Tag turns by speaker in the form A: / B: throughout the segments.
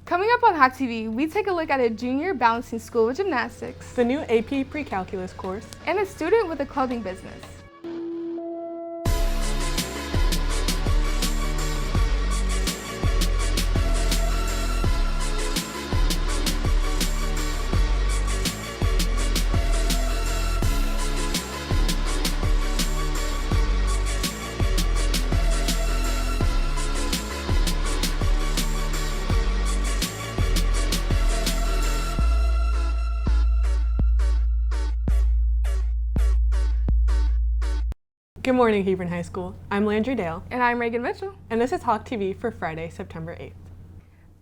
A: Coming up on Hot TV, we take a look at a junior balancing school with gymnastics,
B: the new AP pre-calculus course,
A: and a student with a clothing business.
B: Good morning, Hebron High School. I'm Landry Dale.
A: And I'm Reagan Mitchell.
B: And this is Hawk TV for Friday, September 8th.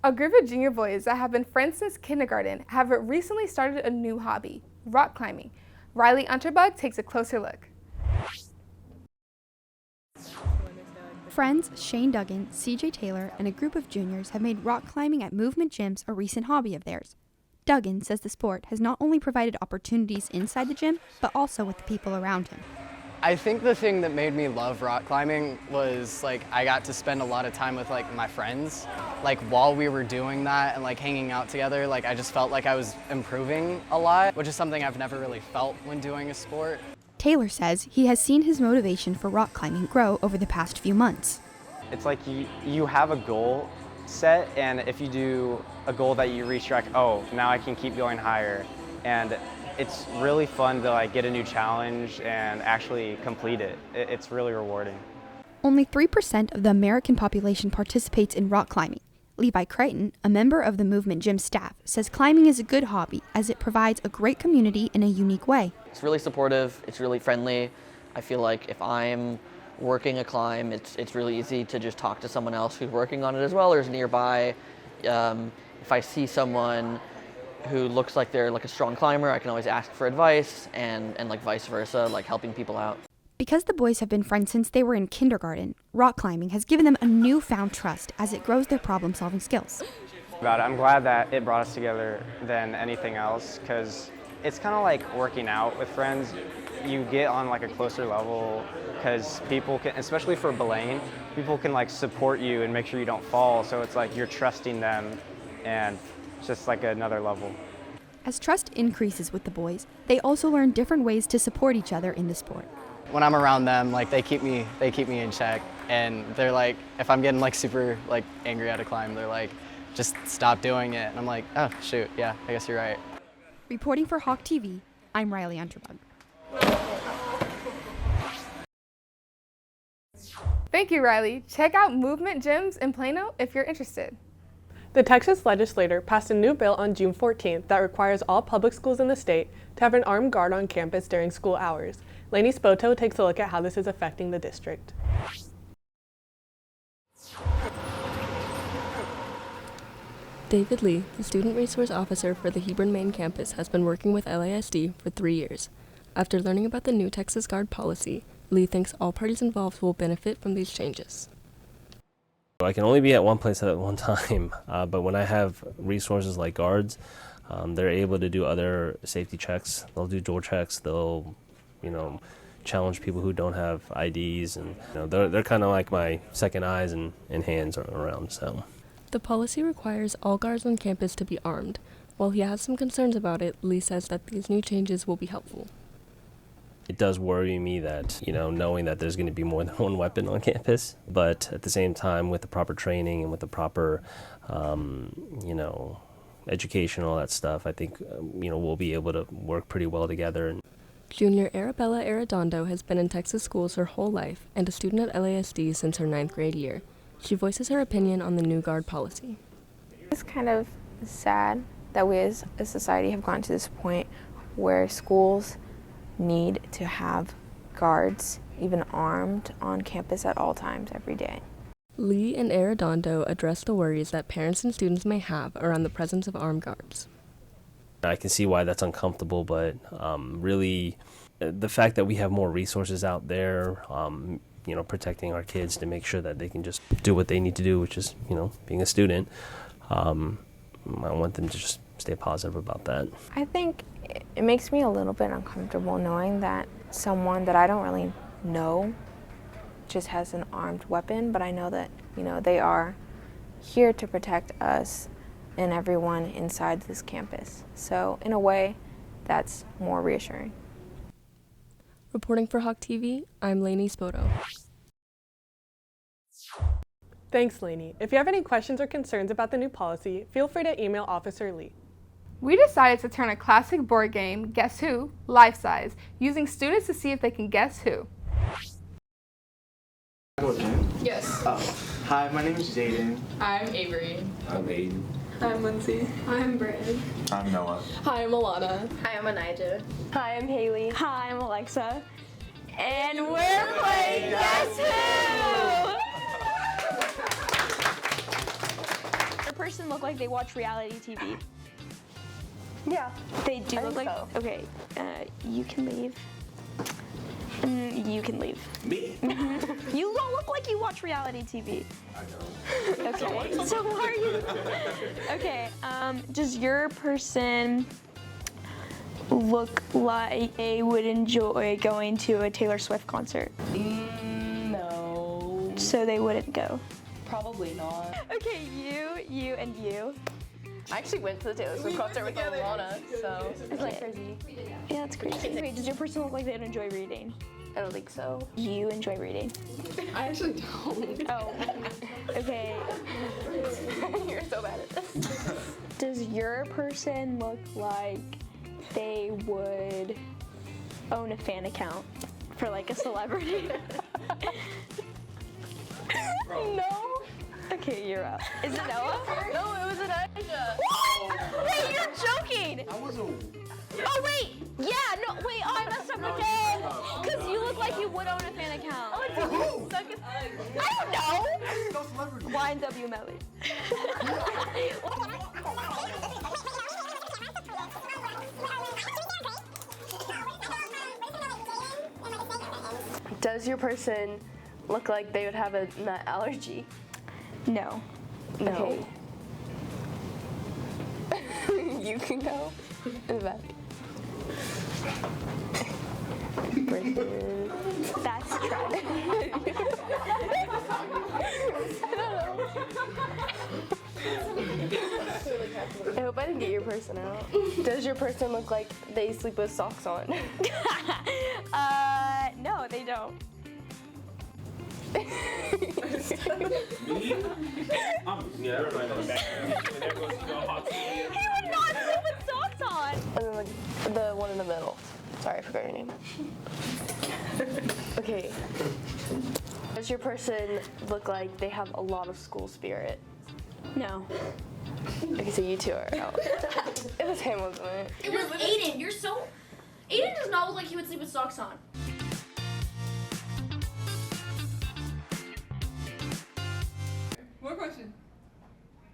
A: A group of junior boys that have been friends since kindergarten have recently started a new hobby, rock climbing. Riley Unterbug takes a closer look.
C: Friends Shane Duggan, CJ Taylor, and a group of juniors have made rock climbing at movement gyms a recent hobby of theirs. Duggan says the sport has not only provided opportunities inside the gym, but also with the people around him.
D: I think the thing that made me love rock climbing was I got to spend a lot of time with my friends. While we were doing that and hanging out together, I just felt like I was improving a lot, which is something I've never really felt when doing a sport.
C: Taylor says he has seen his motivation for rock climbing grow over the past few months.
E: It's like you have a goal set, and if you do a goal that you reach, you're like, oh, now I can keep going higher. And it's really fun to get a new challenge and actually complete it. It's really rewarding.
C: Only 3% of the American population participates in rock climbing. Levi Crichton, a member of the movement gym staff, says climbing is a good hobby as it provides a great community in a unique way.
F: It's really supportive, it's really friendly. I feel like if I'm working a climb, it's really easy to just talk to someone else who's working on it as well or is nearby. If I see someone who looks like they're a strong climber, I can always ask for advice and vice versa, helping people out.
C: Because the boys have been friends since they were in kindergarten, rock climbing has given them a newfound trust as it grows their problem-solving skills.
E: I'm glad that it brought us together than anything else, because it's kind of like working out with friends. You get on a closer level because people can, especially for belaying, people can support you and make sure you don't fall. So it's you're trusting them, and it's just another level.
C: As trust increases with the boys, they also learn different ways to support each other in the sport.
D: When I'm around them, they keep me in check, and they're if I'm getting super angry at a climb, they're just stop doing it, and I'm like, oh shoot, yeah, I guess you're right.
C: Reporting for Hawk TV, I'm Riley Unterbug.
A: Thank you, Riley. Check out movement gyms in Plano if you're interested.
B: The Texas legislature passed a new bill on June 14th that requires all public schools in the state to have an armed guard on campus during school hours. Lainey Spoto takes a look at how this is affecting the district.
G: David Lee, the Student Resource Officer for the Hebron Main campus, has been working with LASD for 3 years. After learning about the new Texas Guard policy, Lee thinks all parties involved will benefit from these changes.
H: I can only be at one place at one time, but when I have resources like guards, they're able to do other safety checks. They'll do door checks. They'll, challenge people who don't have IDs, and they're kind of like my second eyes and hands around. So,
G: the policy requires all guards on campus to be armed. While he has some concerns about it, Lee says that these new changes will be helpful.
H: It does worry me that, knowing that there's going to be more than one weapon on campus, but at the same time, with the proper training and with the proper, education, all that stuff, I think, we'll be able to work pretty well together.
G: Junior Arabella Arredondo has been in Texas schools her whole life and a student at LASD since her 9th grade year. She voices her opinion on the new guard policy.
I: It's kind of sad that we as a society have gotten to this point where schools need to have guards, even armed, on campus at all times every day.
G: Lee and Arredondo address the worries that parents and students may have around the presence of armed guards.
H: I can see why that's uncomfortable, but really the fact that we have more resources out there, protecting our kids to make sure that they can just do what they need to do, which is, being a student, I want them to just stay positive about that.
I: I think it makes me a little bit uncomfortable knowing that someone that I don't really know just has an armed weapon, but I know that, they are here to protect us and everyone inside this campus. So in a way, that's more reassuring.
G: Reporting for Hawk TV, I'm Lainey Spoto.
B: Thanks, Lainey. If you have any questions or concerns about the new policy, feel free to email Officer Lee.
A: We decided to turn a classic board game, Guess Who, life-size, using students to see if they can guess who.
J: Yes.
K: Hi, my name is Jaden.
J: I'm Avery.
K: I'm Aiden.
J: I'm Lindsay. I'm Brandon.
K: I'm Noah.
J: Hi, I'm Alana.
L: Hi, I'm Anijah.
M: Hi, I'm Haley.
L: Hi, I'm Alexa. And we're playing Guess Who!
M: Your person look like they watch reality TV.
L: Yeah.
M: They do
L: I
M: look
L: think
M: like.
L: so.
M: Okay, you can leave. You can leave.
K: Me?
M: You don't look like you watch reality TV.
K: I don't.
M: Okay. So why are you? Okay. Does your person look like they would enjoy going to a Taylor Swift concert?
L: No.
M: So they wouldn't go.
L: Probably not.
M: Okay, you, and you.
L: I actually went to the Taylor Swift concert with Alana, so it's like crazy.
M: Yeah, that's crazy. Wait, does your person look like they'd enjoy reading?
L: I don't think so.
M: You enjoy reading.
J: I actually don't.
M: Oh. Okay.
L: You're so bad at this.
M: Does your person look like they would own a fan account for like a celebrity? No? Okay, you're up. Is it Noah?
L: No, it was Anijah.
M: Wait, you're joking!
K: I wasn't.
M: Oh, wait! Yeah, no, wait, oh, I messed up again! Because you look like you would own a fan account.
K: Who?
M: I don't know!
K: No celebrity.
M: YNW Melly.
L: Does your person look like they would have a nut allergy?
M: No.
L: No. You can go in the back. Bridget.
M: That's tragic.
L: I hope I didn't get your person out. Does your person look like they sleep with socks on?
M: No, they don't.
K: Me? Yeah, everybody knows that. There goes Hawk TV.
M: He would not sleep with socks on!
L: And then the one in the middle. Sorry, I forgot your name. Okay. Does your person look like they have a lot of school spirit?
M: No.
L: Okay, so you two are out. It was him, wasn't it?
N: It was Aiden. You're so... Aiden does not look like he would sleep with socks on.
A: More question.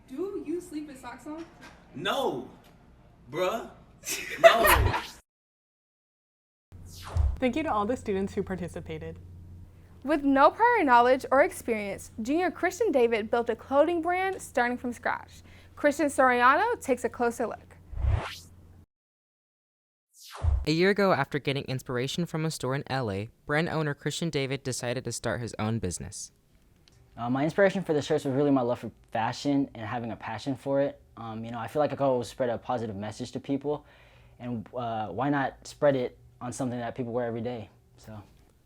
A: Do you sleep with socks on?
K: No, bruh. No.
B: Thank you to all the students who participated.
A: With no prior knowledge or experience, junior Christian David built a clothing brand starting from scratch. Christian Soriano takes a closer look.
O: A year ago, after getting inspiration from a store in LA, brand owner Christian David decided to start his own business.
P: My inspiration for the shirts was really my love for fashion and having a passion for it. I feel like I could always spread a positive message to people, and why not spread it on something that people wear every day? So.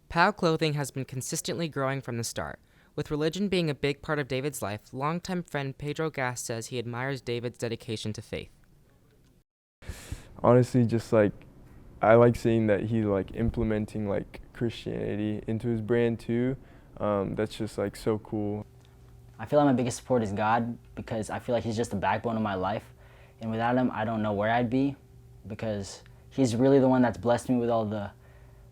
O: POW Clothing has been consistently growing from the start. With religion being a big part of David's life, longtime friend Pedro Gas says he admires David's dedication to faith.
Q: Honestly, just like, I like seeing that he's like implementing like Christianity into his brand too. That's just like so cool.
P: I feel like my biggest support is God, because I feel like he's just the backbone of my life. And without him, I don't know where I'd be, because he's really the one that's blessed me with all the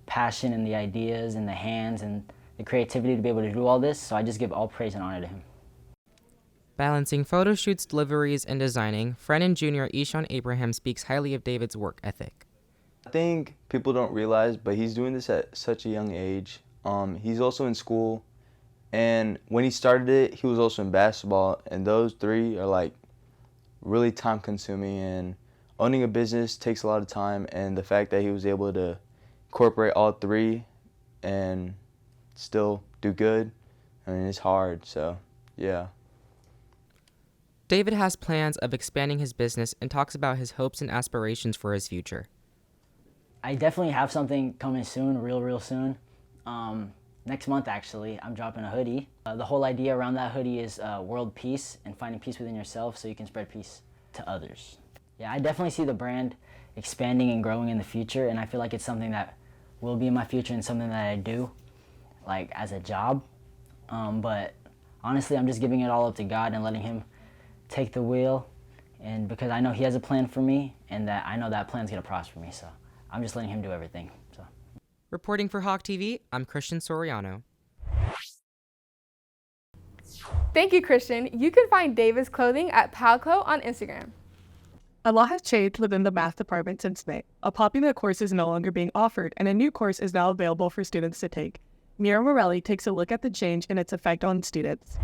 P: passion and the ideas and the hands and the creativity to be able to do all this. So I just give all praise and honor to him.
O: Balancing photo shoots, deliveries, and designing, friend and junior Ishan Abraham speaks highly of David's work ethic.
R: I think people don't realize, but he's doing this at such a young age. He's also in school, and when he started it, he was also in basketball, and those three are like really time consuming, and owning a business takes a lot of time, and the fact that he was able to incorporate all three and still do good, I mean, it's hard, so yeah.
O: David has plans of expanding his business and talks about his hopes and aspirations for his future.
P: I definitely have something coming soon, real soon. Next month, actually, I'm dropping a hoodie. The whole idea around that hoodie is world peace and finding peace within yourself so you can spread peace to others. Yeah, I definitely see the brand expanding and growing in the future, and I feel like it's something that will be in my future and something that I do, like, as a job. But honestly, I'm just giving it all up to God and letting Him take the wheel, and because I know He has a plan for me, and that I know that plan's gonna prosper me, so I'm just letting Him do everything. So.
O: Reporting for Hawk TV, I'm Christian Soriano.
A: Thank you, Christian. You can find David's clothing at Palco on Instagram.
B: A lot has changed within the math department since May. A popular course is no longer being offered, and a new course is now available for students to take. Mira Morelli takes a look at the change and its effect on students.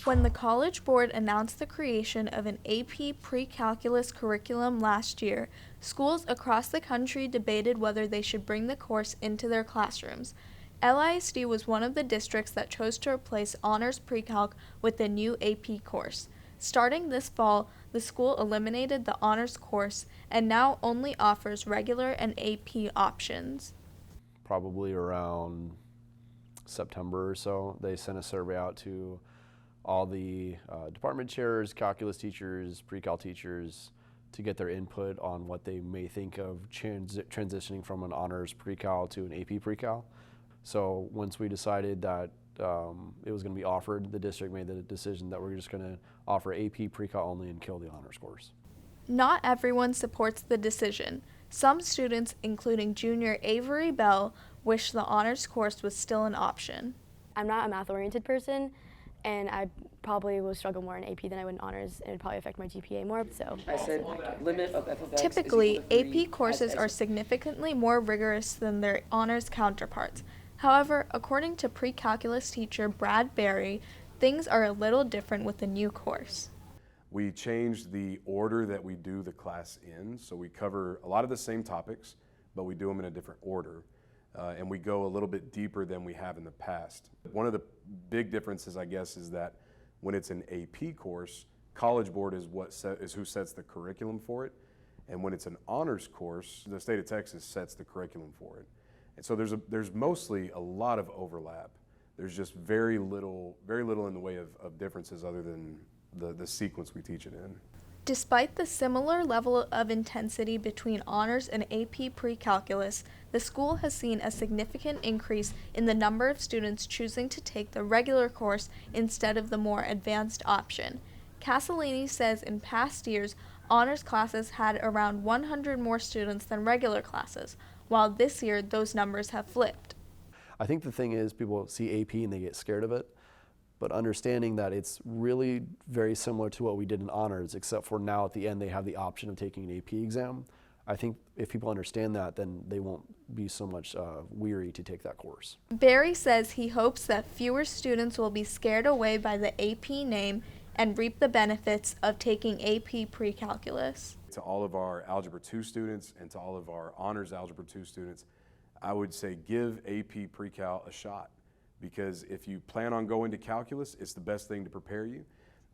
S: When the College Board announced the creation of an AP pre-calculus curriculum last year, schools across the country debated whether they should bring the course into their classrooms. LISD was one of the districts that chose to replace honors pre-calc with the new AP course. Starting this fall, the school eliminated the honors course and now only offers regular and AP options.
T: Probably around September or so, they sent a survey out to all the department chairs, calculus teachers, pre-cal teachers, to get their input on what they may think of transitioning from an honors pre-cal to an AP pre-cal. So once we decided that it was going to be offered, the district made the decision that we're just going to offer AP pre-cal only and kill the honors course.
S: Not everyone supports the decision. Some students, including junior Avery Bell, wish the honors course was still an option.
U: I'm not a math-oriented person, and I probably will struggle more in AP than I would in honors, and it would probably affect my GPA more, so.
V: I said limit of f of x.
S: Typically, AP courses are significantly more rigorous than their honors counterparts. However, according to pre-calculus teacher Brad Berry, things are a little different with the new course.
W: We changed the order that we do the class in, so we cover a lot of the same topics, but we do them in a different order. And we go a little bit deeper than we have in the past. One of the big differences, I guess, is that when it's an AP course, College Board is who sets the curriculum for it. And when it's an honors course, the state of Texas sets the curriculum for it. And so there's mostly a lot of overlap. There's just very little in the way of differences other than the sequence we teach it in.
S: Despite the similar level of intensity between honors and AP pre-calculus, the school has seen a significant increase in the number of students choosing to take the regular course instead of the more advanced option. Castellini says in past years, honors classes had around 100 more students than regular classes, while this year those numbers have flipped.
T: I think the thing is people see AP and they get scared of it. But understanding that it's really very similar to what we did in honors, except for now at the end they have the option of taking an AP exam. I think if people understand that, then they won't be so much weary to take that course.
S: Barry says he hopes that fewer students will be scared away by the AP name and reap the benefits of taking AP pre-calculus.
W: To all of our Algebra 2 students and to all of our honors Algebra 2 students, I would say give AP pre-cal a shot. Because if you plan on going to calculus, it's the best thing to prepare you.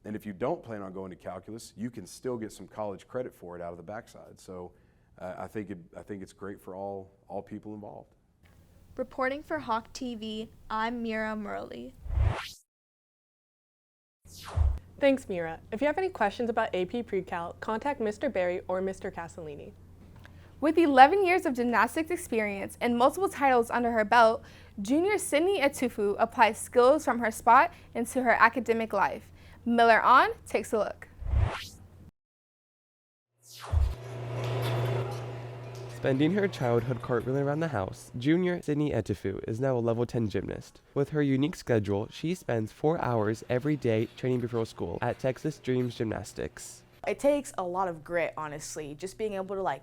W: And if you don't plan on going to calculus, you can still get some college credit for it out of the backside. So I think it's great for all people involved.
S: Reporting for Hawk TV, I'm Mira Murley.
B: Thanks, Mira. If you have any questions about AP Pre-Cal, contact Mr. Berry or Mr. Castellini.
A: With 11 years of gymnastics experience and multiple titles under her belt, junior Sydney Etufu applies skills from her spot into her academic life. Miller On takes a look.
X: Spending her childhood cartwheeling around the house, junior Sydney Etufu is now a level 10 gymnast. With her unique schedule, she spends 4 hours every day training before school at Texas Dreams Gymnastics.
Y: It takes a lot of grit, honestly, just being able to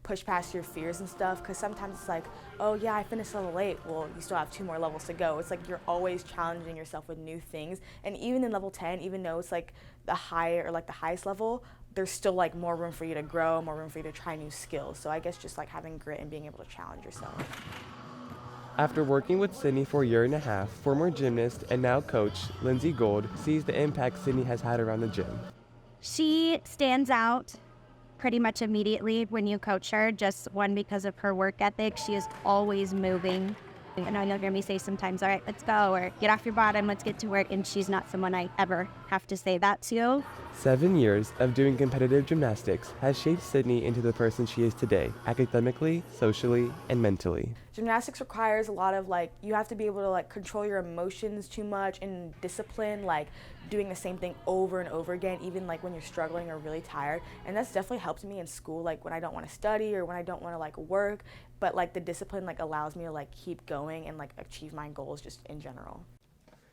Y: push past your fears and stuff, because sometimes it's like, oh yeah, I finished level 8, well, you still have 2 more levels to go. It's like you're always challenging yourself with new things, and even in level 10, even though it's the higher or the highest level, there's still more room for you to grow, more room for you to try new skills. So I guess just having grit and being able to challenge yourself.
X: After working with Sydney for a year and a half, former gymnast and now coach Lindsay Gold sees the impact Sydney has had around the gym.
C: She stands out pretty much immediately when you coach her, just one, because of her work ethic. She is always moving. And I know you'll hear me say sometimes, all right, let's go, or get off your bottom, let's get to work. And she's not someone I ever have to say that to.
X: 7 years of doing competitive gymnastics has shaped Sydney into the person she is today, academically, socially, and mentally.
Y: Gymnastics requires a lot of you have to be able to control your emotions too much and discipline, doing the same thing over and over again, even when you're struggling or really tired. And that's definitely helped me in school, when I don't want to study or when I don't want to work, but the discipline allows me to keep going and achieve my goals just in general.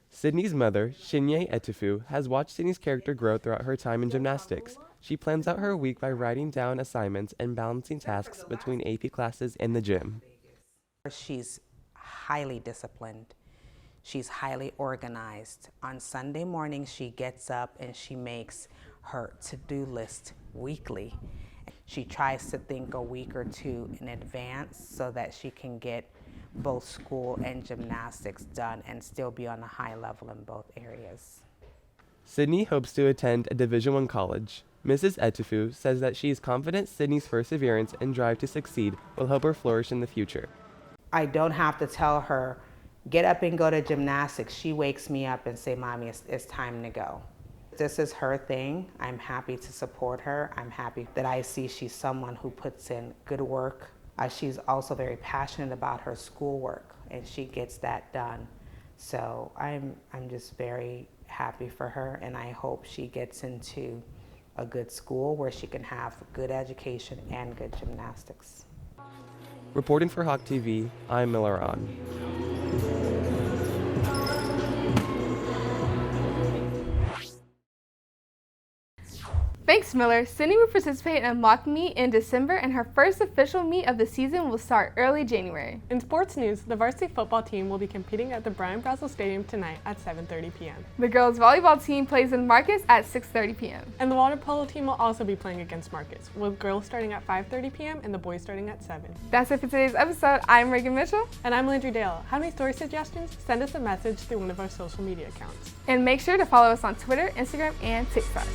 X: Sydney's mother, Shinye Etufu, has watched Sydney's character grow throughout her time in gymnastics. She plans out her week by writing down assignments and balancing tasks between AP classes and the gym.
D: She's highly disciplined. She's highly organized. On Sunday morning, she gets up and she makes her to-do list weekly. She tries to think a week or two in advance so that she can get both school and gymnastics done and still be on a high level in both areas.
X: Sydney hopes to attend a Division I college. Mrs. Etufu says that she is confident Sydney's perseverance and drive to succeed will help her flourish in the future.
D: I don't have to tell her, get up and go to gymnastics. She wakes me up and say, Mommy, it's time to go. This is her thing. I'm happy to support her. I'm happy that I see she's someone who puts in good work. She's also very passionate about her schoolwork, and she gets that done. So I'm just very happy for her, and I hope she gets into a good school where she can have good education and good gymnastics.
X: Reporting for Hawk TV, I'm Miller On.
A: Thanks, Miller. Sydney will participate in a mock meet in December, and her first official meet of the season will start early January.
B: In sports news, the varsity football team will be competing at the Brian Brazel Stadium tonight at 7:30 p.m.
A: The girls' volleyball team plays in Marcus at 6:30 p.m.
B: And the water polo team will also be playing against Marcus, with girls starting at 5:30 p.m. and the boys starting at 7.
A: That's it for today's episode. I'm Reagan Mitchell.
B: And I'm Landry Dale. Have any story suggestions? Send us a message through one of our social media accounts.
A: And make sure to follow us on Twitter, Instagram, and TikTok.